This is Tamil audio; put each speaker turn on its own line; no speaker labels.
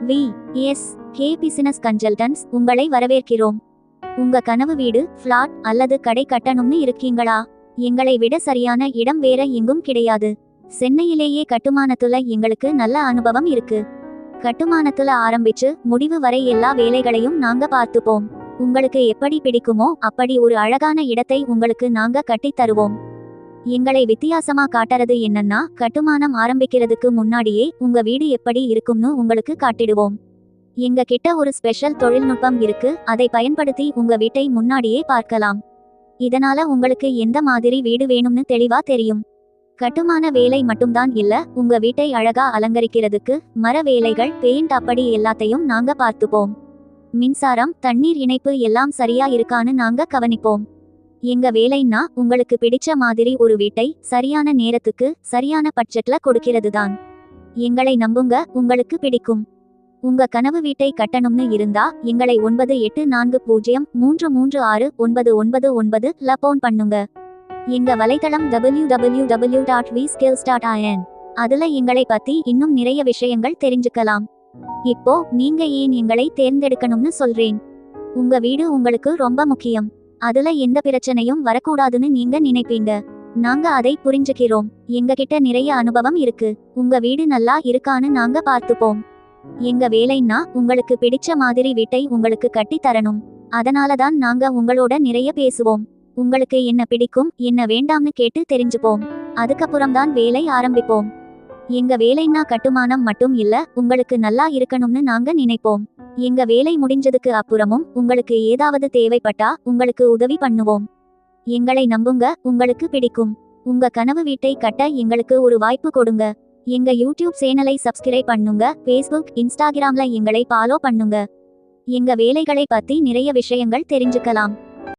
We S K business consultants உங்களை வரவேற்கிறோம். உங்க கனவு வீடு, ஃபிளாட் அல்லது கடை கட்டணும்னு இருக்கீங்களா? எங்களை விட சரியான இடம் வேற எங்கும் கிடையாது. சென்னையிலேயே கட்டுமானத்துல எங்களுக்கு நல்ல அனுபவம் இருக்கு. கட்டுமானத்துல ஆரம்பிச்சு முடிவு வரை எல்லா வேலைகளையும் நாங்க பார்த்துப்போம். உங்களுக்கு எப்படி பிடிக்குமோ அப்படி ஒரு அழகான இடத்தை உங்களுக்கு நாங்க கட்டித் தருவோம். எங்களை வித்தியாசமா காட்டுறது என்னன்னா, கட்டுமானம் ஆரம்பிக்கிறதுக்கு முன்னாடியே உங்க வீடு எப்படி இருக்கும்னு உங்களுக்கு காட்டிடுவோம். எங்க கிட்ட ஒரு ஸ்பெஷல் தொழில்நுட்பம் இருக்கு. அதை பயன்படுத்தி உங்க வீட்டை முன்னாடியே பார்க்கலாம். இதனால உங்களுக்கு எந்த மாதிரி வீடு வேணும்னு தெளிவா தெரியும். கட்டுமான வேலை மட்டும்தான் இல்ல, உங்க வீட்டை அழகா அலங்கரிக்கிறதுக்கு மர வேலைகள், பெயிண்ட் அப்படி எல்லாத்தையும் நாங்க பார்த்துப்போம். மின்சாரம், தண்ணீர் இணைப்பு எல்லாம் சரியா இருக்கான்னு நாங்க கவனிப்போம். எங்க வேலைன்னா உங்களுக்கு பிடிச்ச மாதிரி ஒரு வீட்டை சரியான நேரத்துக்கு சரியான பட்ஜெட்ல கொடுக்கிறது தான். எங்களை நம்புங்க, உங்களுக்கு பிடிக்கும். உங்க கனவு வீட்டை கட்டணும்னு இருந்தா எங்களை 9840336999 போன் பண்ணுங்க. எங்க வலைத்தளம் www.vskills.in. அதுல எங்களை பத்தி இன்னும் நிறைய விஷயங்கள் தெரிஞ்சுக்கலாம். இப்போ நீங்க ஏன் எங்களை தேர்ந்தெடுக்கணும்னு சொல்றேன். உங்க வீடு உங்களுக்கு ரொம்ப முக்கியம். அதுல எந்த பிரச்சனையும் வரக்கூடாதுன்னு நீங்க நினைப்பீங்க. நாங்க அதை புரிஞ்சுக்கிறோம். எங்க கிட்ட நிறைய அனுபவம் இருக்கு. உங்க வீடு நல்லா இருக்கான்னு நாங்க பார்த்துப்போம். எங்க வேலைன்னா உங்களுக்கு பிடிச்ச மாதிரி வீட்டை உங்களுக்கு கட்டி தரணும். அதனாலதான் நாங்க உங்களோட நிறைய பேசுவோம். உங்களுக்கு என்ன பிடிக்கும், என்ன வேண்டாம்னு கேட்டு தெரிஞ்சுப்போம். அதுக்கப்புறம் தான் வேலை ஆரம்பிப்போம். எங்க வேலைன்னா கட்டுமானம் மட்டும் இல்ல, உங்களுக்கு நல்லா இருக்கணும்னு நாங்க நினைப்போம். எங்க வேலை முடிஞ்சதுக்கு அப்புறமும் உங்களுக்கு ஏதாவது தேவைப்பட்டா உங்களுக்கு உதவி பண்ணுவோம். எங்களை நம்புங்க, உங்களுக்கு பிடிக்கும். உங்க கனவு வீட்டை கட்ட எங்களுக்கு ஒரு வாய்ப்பு கொடுங்க. எங்க யூடியூப் சேனலை சப்ஸ்கிரைப் பண்ணுங்க. ஃபேஸ்புக், இன்ஸ்டாகிராம்ல எங்களை ஃபாலோ பண்ணுங்க. எங்க வேலைகளை பத்தி நிறைய விஷயங்கள் தெரிஞ்சுக்கலாம்.